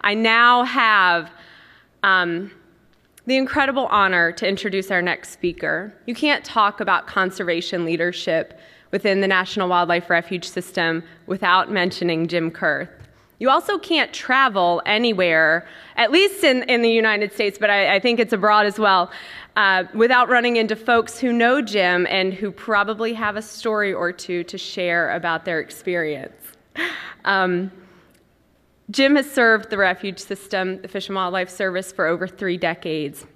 I now have the incredible honor to introduce our next speaker. You can't talk about conservation leadership within the National Wildlife Refuge System without mentioning Jim Kurth. You also can't travel anywhere, at least in the United States, but I think it's abroad as well, without running into folks who know Jim and who probably have a story or two to share about their experience. Jim has served the refuge system, the Fish and Wildlife Service, for over 3 decades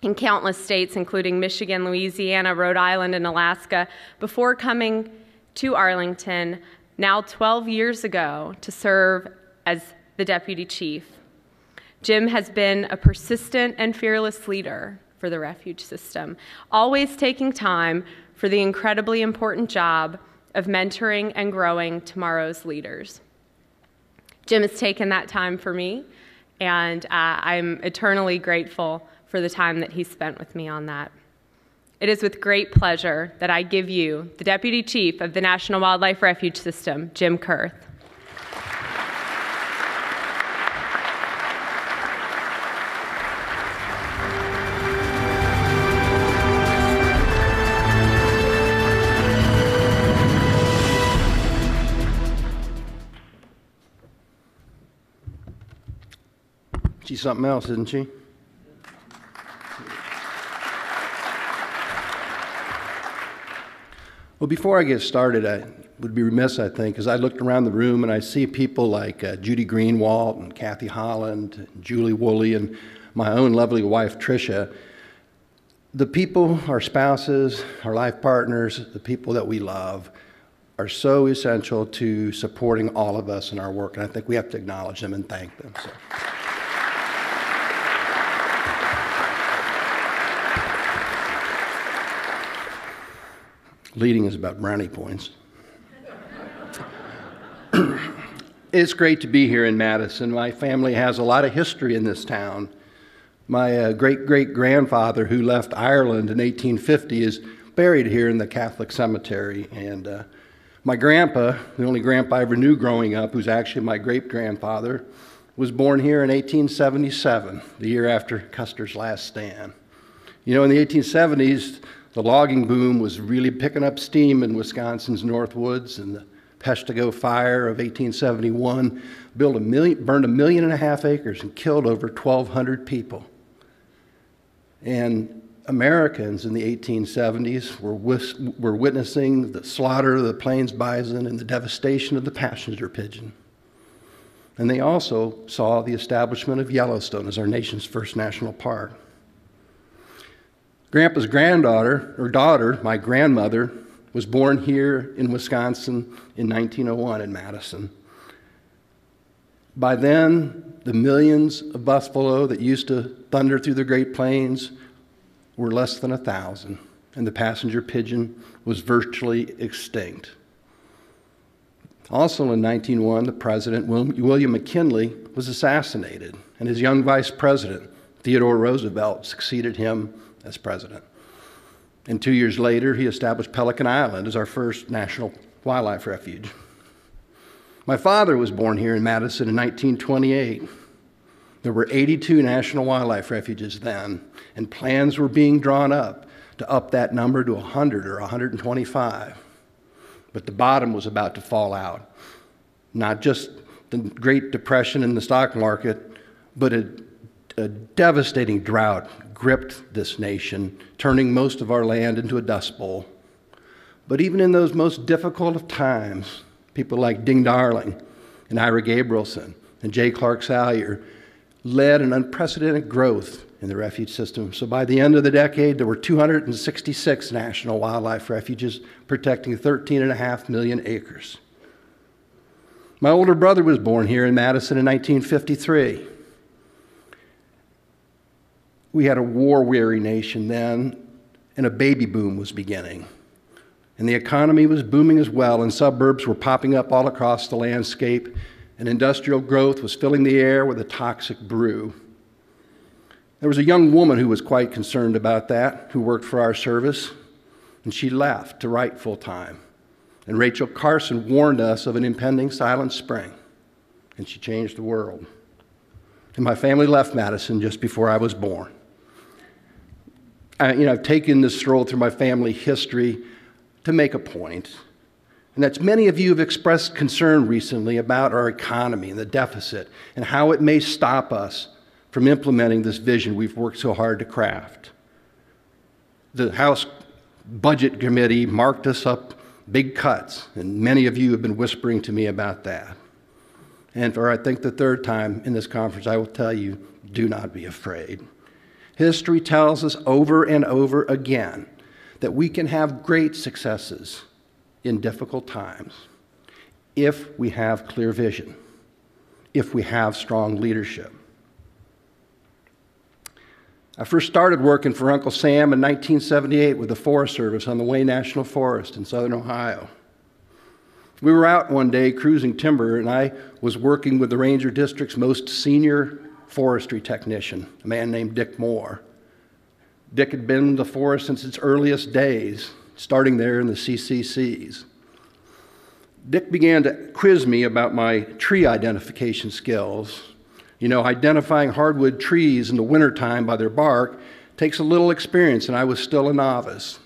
in countless states, including Michigan, Louisiana, Rhode Island, and Alaska, before coming to Arlington now 12 years ago to serve as the deputy chief. Jim has been a persistent and fearless leader for the refuge system, always taking time for the incredibly important job of mentoring and growing tomorrow's leaders. Jim has taken that time for me, and I'm eternally grateful for the time that he spent with me on that. It is with great pleasure that I give you the Deputy Chief of the National Wildlife Refuge System, Jim Kurth. She's something else, isn't she? Well, before I get started, I would be remiss, I think, as I looked around the room and I see people like Judy Greenwald and Kathy Holland, and Julie Woolley, and my own lovely wife, Tricia. The people, our spouses, our life partners, the people that we love, are so essential to supporting all of us in our work, and I think we have to acknowledge them and thank them. So. Leading is about brownie points. It's great to be here in Madison. My family has a lot of history in this town. My great-great-grandfather, who left Ireland in 1850, is buried here in the Catholic cemetery. And my grandpa, the only grandpa I ever knew growing up, who's actually my great-grandfather, was born here in 1877, the year after Custer's last stand. You know, in the 1870s, the logging boom was really picking up steam in Wisconsin's North Woods, and the Peshtigo Fire of 1871 burned 1.5 million acres and killed over 1,200 people. And Americans in the 1870s were witnessing the slaughter of the plains bison and the devastation of the passenger pigeon. And they also saw the establishment of Yellowstone as our nation's first national park. Grandpa's granddaughter, or daughter, my grandmother, was born here in Wisconsin in 1901 in Madison. By then, the millions of buffalo that used to thunder through the Great Plains were less than 1,000, and the passenger pigeon was virtually extinct. Also in 1901, the president, William McKinley, was assassinated, and his young vice president, Theodore Roosevelt, succeeded him as president. And 2 years later, he established Pelican Island as our first national wildlife refuge. My father was born here in Madison in 1928. There were 82 national wildlife refuges then, and plans were being drawn up to up that number to 100 or 125. But the bottom was about to fall out. Not just the Great Depression in the stock market, but a devastating drought gripped this nation, turning most of our land into a dust bowl. But even in those most difficult of times, people like Ding Darling and Ira Gabrielson and J. Clark Salyer led an unprecedented growth in the refuge system. So by the end of the decade, there were 266 national wildlife refuges protecting 13.5 million acres. My older brother was born here in Madison in 1953. We had a war-weary nation then, and a baby boom was beginning. And the economy was booming as well, and suburbs were popping up all across the landscape, and industrial growth was filling the air with a toxic brew. There was a young woman who was quite concerned about that, who worked for our service, and she left to write full-time. And Rachel Carson warned us of an impending silent spring, and she changed the world. and my family left Madison just before I was born. I've taken this stroll through my family history to make a point, and that's many of you have expressed concern recently about our economy and the deficit and how it may stop us from implementing this vision we've worked so hard to craft. The House Budget Committee marked us up big cuts, and many of you have been whispering to me about that. And for, I think, the third time in this conference, I will tell you, do not be afraid. History tells us over and over again that we can have great successes in difficult times if we have clear vision, if we have strong leadership. I first started working for Uncle Sam in 1978 with the Forest Service on the Wayne National Forest in southern Ohio. We were out one day cruising timber, and I was working with the Ranger District's most senior forestry technician, a man named Dick Moore. Dick had been in the forest since its earliest days, starting there in the CCCs. Dick began to quiz me about my tree identification skills. You know, identifying hardwood trees in the wintertime by their bark takes a little experience, and I was still a novice.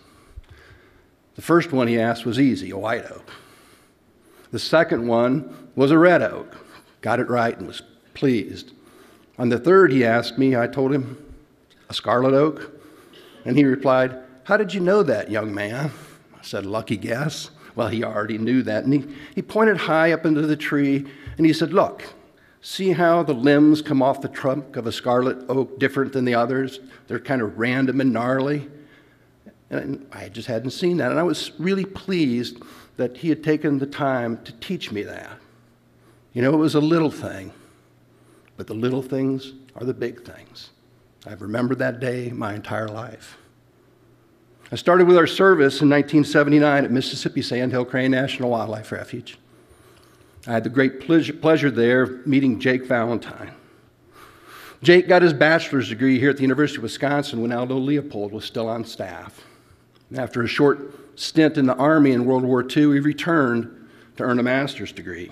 The first one he asked was easy, a white oak. The second one was a red oak. Got it right and was pleased. On the third he asked me, I told him, a scarlet oak? And he replied, how did you know that, young man? I said, lucky guess. Well, he already knew that. And he pointed high up into the tree, and he said, look, see how the limbs come off the trunk of a scarlet oak different than the others? They're kind of random and gnarly. And I just hadn't seen that. And I was really pleased that he had taken the time to teach me that. You know, it was a little thing, but the little things are the big things. I've remembered that day my entire life. I started with our service in 1979 at Mississippi Sandhill Crane National Wildlife Refuge. I had the great pleasure there meeting Jake Valentine. Jake got his bachelor's degree here at the University of Wisconsin when Aldo Leopold was still on staff. After a short stint in the Army in World War II, he returned to earn a master's degree.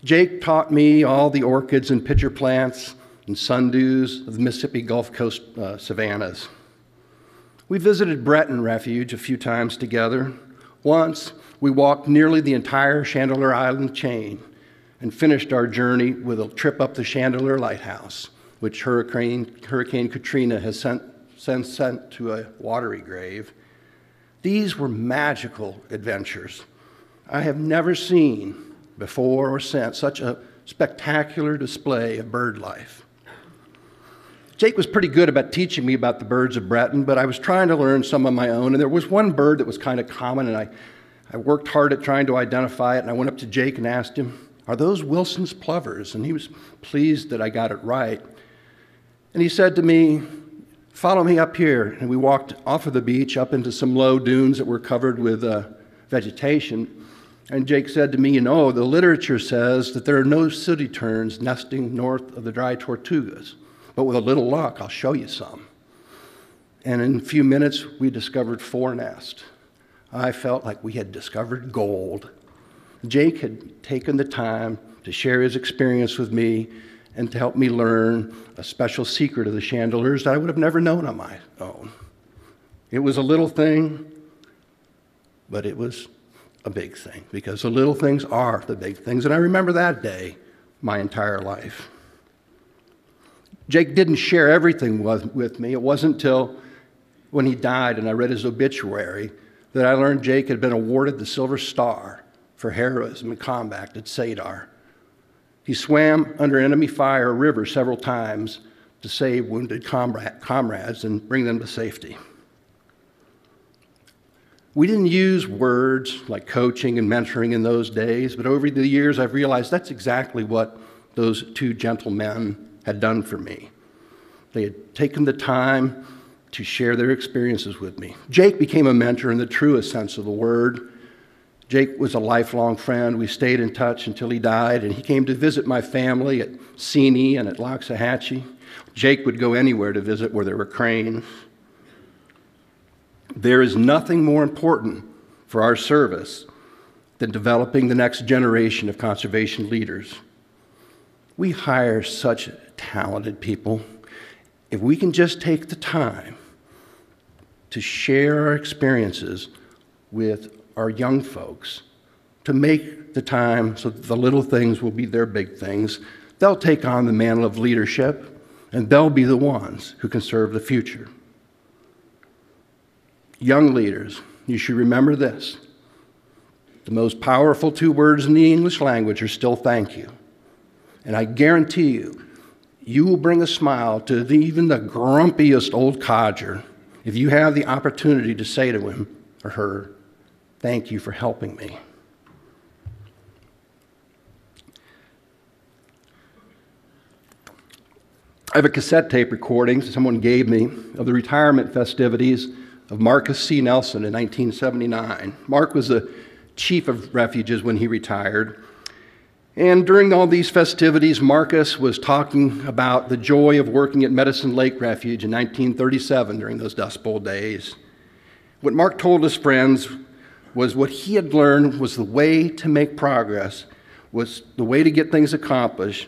Jake taught me all the orchids and pitcher plants and sundews of the Mississippi Gulf Coast savannas. We visited Breton Refuge a few times together. Once, we walked nearly the entire Chandeleur Island chain and finished our journey with a trip up the Chandeleur Lighthouse, which Hurricane Katrina has since sent to a watery grave. These were magical adventures. I have never seen before or since such a spectacular display of bird life. Jake was pretty good about teaching me about the birds of Breton, but I was trying to learn some of my own, and there was one bird that was kind of common, and I worked hard at trying to identify it, and I went up to Jake and asked him, are those Wilson's plovers? And he was pleased that I got it right. And he said to me, follow me up here. And we walked off of the beach up into some low dunes that were covered with vegetation. And Jake said to me, you know, the literature says that there are no sooty terns nesting north of the dry tortugas. But with a little luck, I'll show you some. And in a few minutes, we discovered 4 nests. I felt like we had discovered gold. Jake had taken the time to share his experience with me and to help me learn a special secret of the Chandeleurs that I would have never known on my own. It was a little thing, but it was a big thing, because the little things are the big things, and I remember that day my entire life. Jake didn't share everything with me. It wasn't until when he died and I read his obituary that I learned Jake had been awarded the Silver Star for heroism in combat at Sadar. He swam under enemy fire river several times to save wounded comrades and bring them to safety. We didn't use words like coaching and mentoring in those days, but over the years I've realized that's exactly what those 2 gentlemen had done for me. They had taken the time to share their experiences with me. Jake became a mentor in the truest sense of the word. Jake was a lifelong friend. We stayed in touch until he died, and he came to visit my family at Seney and at Loxahatchee. Jake would go anywhere to visit where there were cranes. There is nothing more important for our service than developing the next generation of conservation leaders. We hire such talented people. If we can just take the time to share our experiences with our young folks, to make the time so that the little things will be their big things, they'll take on the mantle of leadership, and they'll be the ones who can serve the future. Young leaders, you should remember this. The most powerful two words in the English language are still thank you. And I guarantee you, you will bring a smile to even the grumpiest old codger if you have the opportunity to say to him or her, thank you for helping me. I have a cassette tape recording someone gave me of the retirement festivities of Marcus C. Nelson in 1979. Mark was the chief of refuges when he retired. And during all these festivities, Marcus was talking about the joy of working at Medicine Lake Refuge in 1937 during those Dust Bowl days. What Mark told his friends was what he had learned was the way to make progress, was the way to get things accomplished,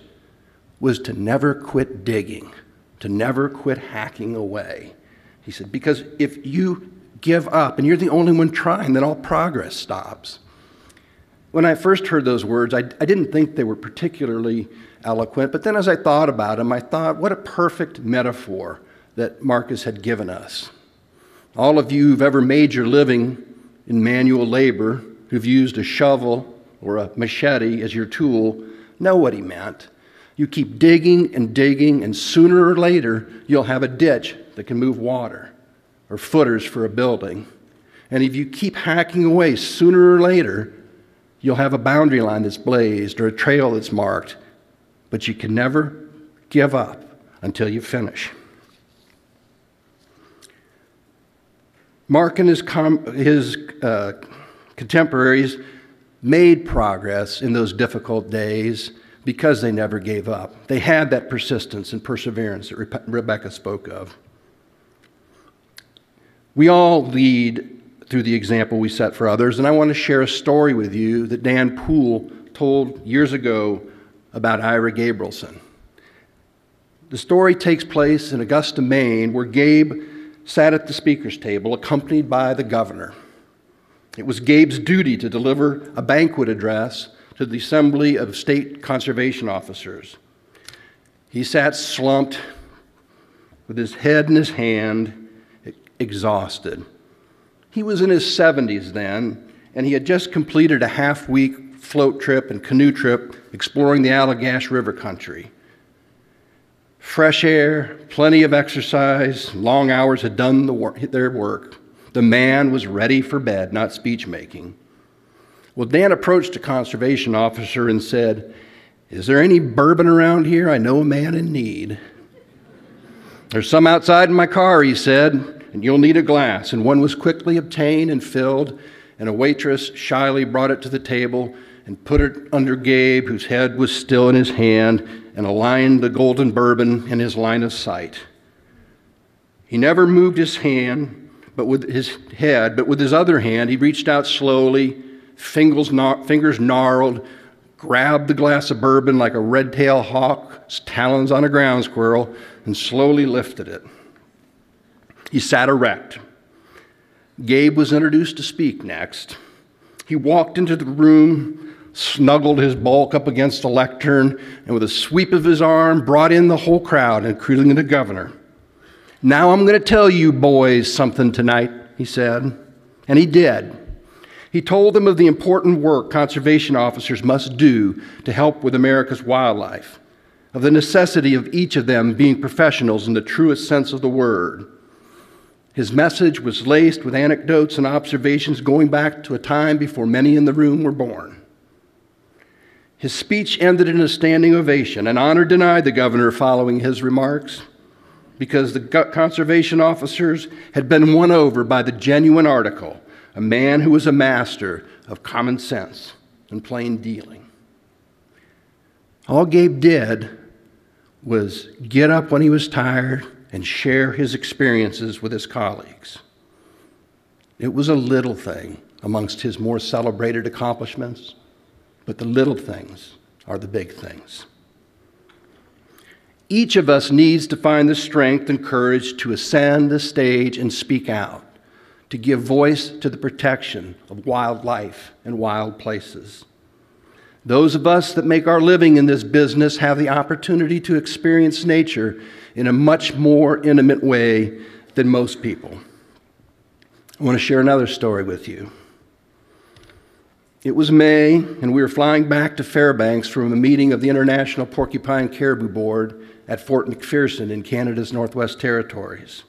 was to never quit digging, to never quit hacking away. He said, because if you give up and you're the only one trying, then all progress stops. When I first heard those words, I didn't think they were particularly eloquent, but then as I thought about them, I thought, what a perfect metaphor that Marcus had given us. All of you who've ever made your living in manual labor, who've used a shovel or a machete as your tool, know what he meant. You keep digging, and sooner or later, you'll have a ditch that can move water or footers for a building. And if you keep hacking away, sooner or later, you'll have a boundary line that's blazed or a trail that's marked, but you can never give up until you finish. Mark and his contemporaries made progress in those difficult days because they never gave up. They had that persistence and perseverance that Rebecca spoke of. We all lead through the example we set for others, and I want to share a story with you that Dan Poole told years ago about Ira Gabrielson. The story takes place in Augusta, Maine, where Gabe sat at the speaker's table accompanied by the governor. It was Gabe's duty to deliver a banquet address to the Assembly of State Conservation Officers. He sat slumped with his head in his hand, exhausted. He was in his 70s then, and he had just completed a half-week float trip and canoe trip exploring the Allagash River country. Fresh air, plenty of exercise, long hours had done their work. The man was ready for bed, not speech-making. Well, Dan approached a conservation officer and said, "Is there any bourbon around here? I know a man in need." "There's some outside in my car," he said, "and you'll need a glass." And one was quickly obtained and filled, and a waitress shyly brought it to the table and put it under Gabe, whose head was still in his hand, and aligned the golden bourbon in his line of sight. He never moved his hand, but with his other hand, he reached out slowly, fingers gnarled, grabbed the glass of bourbon like a red-tailed hawk's talons on a ground squirrel, and slowly lifted it. He sat erect. Gabe was introduced to speak next. He walked into the room, snuggled his bulk up against the lectern, and with a sweep of his arm, brought in the whole crowd, including the governor. "Now I'm going to tell you boys something tonight," he said. And he did. He told them of the important work conservation officers must do to help with America's wildlife, of the necessity of each of them being professionals in the truest sense of the word. His message was laced with anecdotes and observations going back to a time before many in the room were born. His speech ended in a standing ovation, and honor denied the governor following his remarks, because the conservation officers had been won over by the genuine article, a man who was a master of common sense and plain dealing. All Gabe did was get up when he was tired and share his experiences with his colleagues. It was a little thing amongst his more celebrated accomplishments, but the little things are the big things. Each of us needs to find the strength and courage to ascend the stage and speak out, to give voice to the protection of wildlife and wild places. Those of us that make our living in this business have the opportunity to experience nature in a much more intimate way than most people. I want to share another story with you. It was May, and we were flying back to Fairbanks from a meeting of the International Porcupine Caribou Board at Fort McPherson in Canada's Northwest Territories.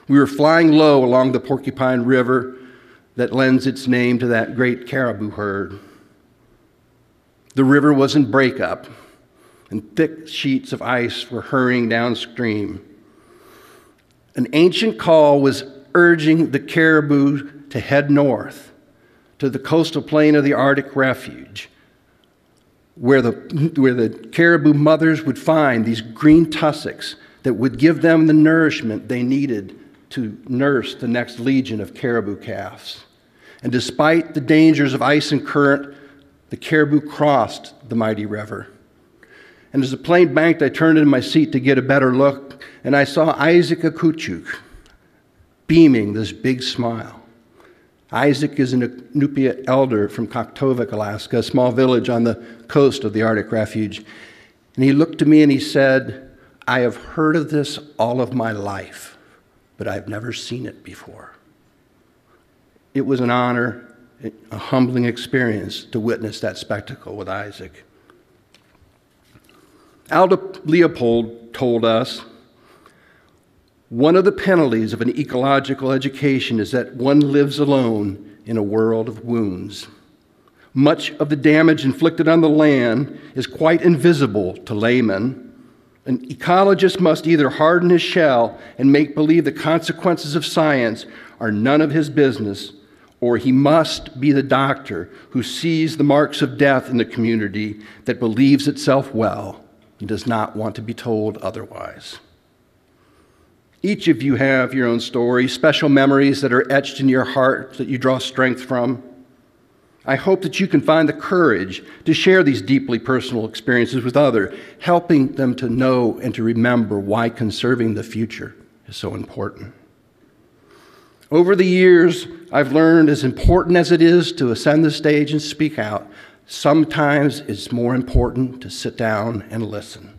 We were flying low along the Porcupine River that lends its name to that great caribou herd. The river was in breakup, and thick sheets of ice were hurrying downstream. An ancient call was urging the caribou to head north to the coastal plain of the Arctic Refuge, where the caribou mothers would find these green tussocks that would give them the nourishment they needed to nurse the next legion of caribou calves. And despite the dangers of ice and current, the caribou crossed the mighty river. And as the plane banked, I turned in my seat to get a better look, and I saw Isaac Akuchuk beaming this big smile. Isaac is an Inupiat elder from Koktovik, Alaska, a small village on the coast of the Arctic Refuge. And he looked to me and he said, "I have heard of this all of my life, but I've never seen it before." It was an honor, a humbling experience to witness that spectacle with Isaac. Alda Leopold told us, "One of the penalties of an ecological education is that one lives alone in a world of wounds. Much of the damage inflicted on the land is quite invisible to laymen. An ecologist must either harden his shell and make believe the consequences of science are none of his business, or he must be the doctor who sees the marks of death in the community that believes itself well and does not want to be told otherwise." Each of you have your own story, special memories that are etched in your heart that you draw strength from. I hope that you can find the courage to share these deeply personal experiences with others, helping them to know and to remember why conserving the future is so important. Over the years, I've learned as important as it is to ascend the stage and speak out, sometimes it's more important to sit down and listen.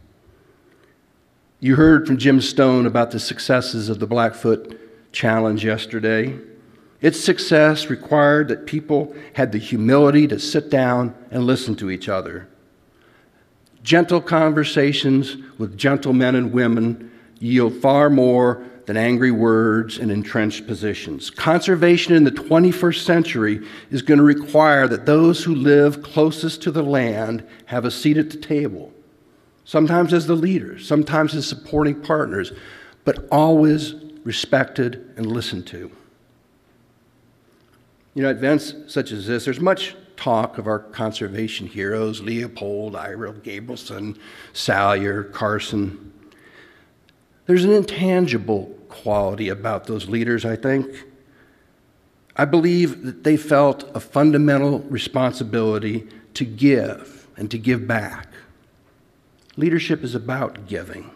You heard from Jim Stone about the successes of the Blackfoot Challenge yesterday. Its success required that people had the humility to sit down and listen to each other. Gentle conversations with gentle men and women yield far more than angry words and entrenched positions. Conservation in the 21st century is going to require that those who live closest to the land have a seat at the table. Sometimes as the leaders, sometimes as supporting partners, but always respected and listened to. You know, at events such as this, there's much talk of our conservation heroes, Leopold, Ira Gabrielson, Salyer, Carson. There's an intangible quality about those leaders, I think. I believe that they felt a fundamental responsibility to give and to give back. Leadership is about giving.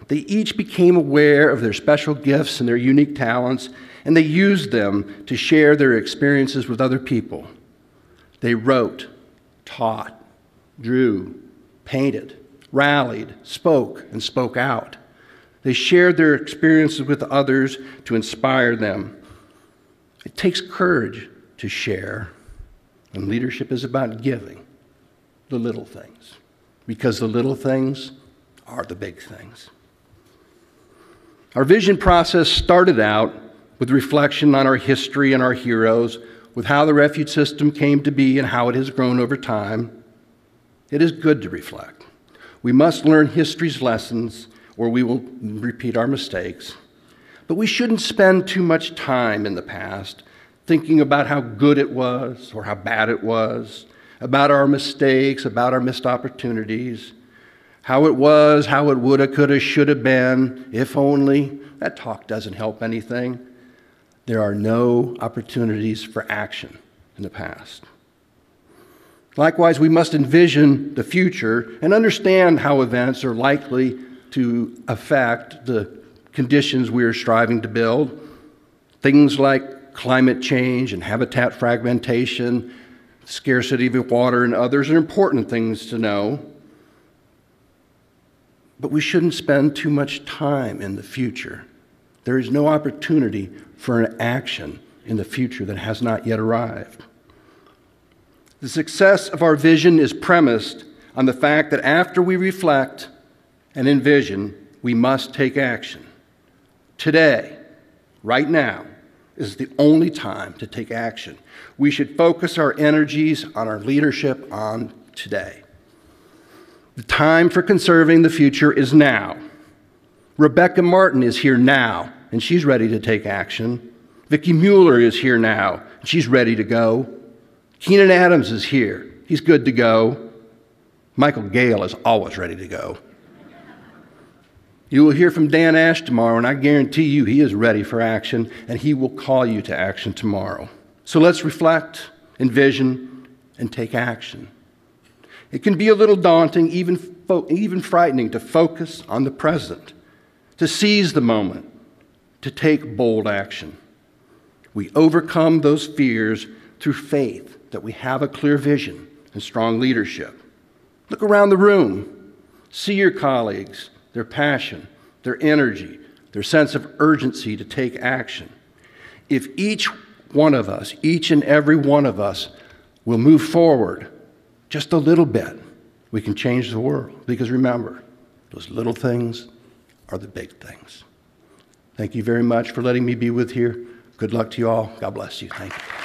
They each became aware of their special gifts and their unique talents, and they used them to share their experiences with other people. They wrote, taught, drew, painted, rallied, spoke, and spoke out. They shared their experiences with others to inspire them. It takes courage to share, and leadership is about giving the little things, because the little things are the big things. Our vision process started out with reflection on our history and our heroes, with how the refuge system came to be and how it has grown over time. It is good to reflect. We must learn history's lessons, or we will repeat our mistakes. But we shouldn't spend too much time in the past thinking about how good it was or how bad it was, about our mistakes, about our missed opportunities, how it was, how it woulda, coulda, shoulda been, if only. That talk doesn't help anything. There are no opportunities for action in the past. Likewise, we must envision the future and understand how events are likely to affect the conditions we are striving to build. Things like climate change and habitat fragmentation, scarcity of water, and others are important things to know. But we shouldn't spend too much time in the future. There is no opportunity for an action in the future that has not yet arrived. The success of our vision is premised on the fact that after we reflect and envision, we must take action. Today, right now, is the only time to take action. We should focus our energies on our leadership on today. The time for conserving the future is now. Rebecca Martin is here now, and she's ready to take action. Vicki Mueller is here now, and she's ready to go. Keenan Adams is here. He's good to go. Michael Gale is always ready to go. You will hear from Dan Ash tomorrow, and I guarantee you he is ready for action, and he will call you to action tomorrow. So let's reflect, envision, and take action. It can be a little daunting, even frightening, to focus on the present, to seize the moment, to take bold action. We overcome those fears through faith that we have a clear vision and strong leadership. Look around the room. See your colleagues, their passion, their energy, their sense of urgency to take action. If each one of us, each and every one of us, will move forward just a little bit, we can change the world. Because remember, those little things are the big things. Thank you very much for letting me be with here. Good luck to you all. God bless you. Thank you.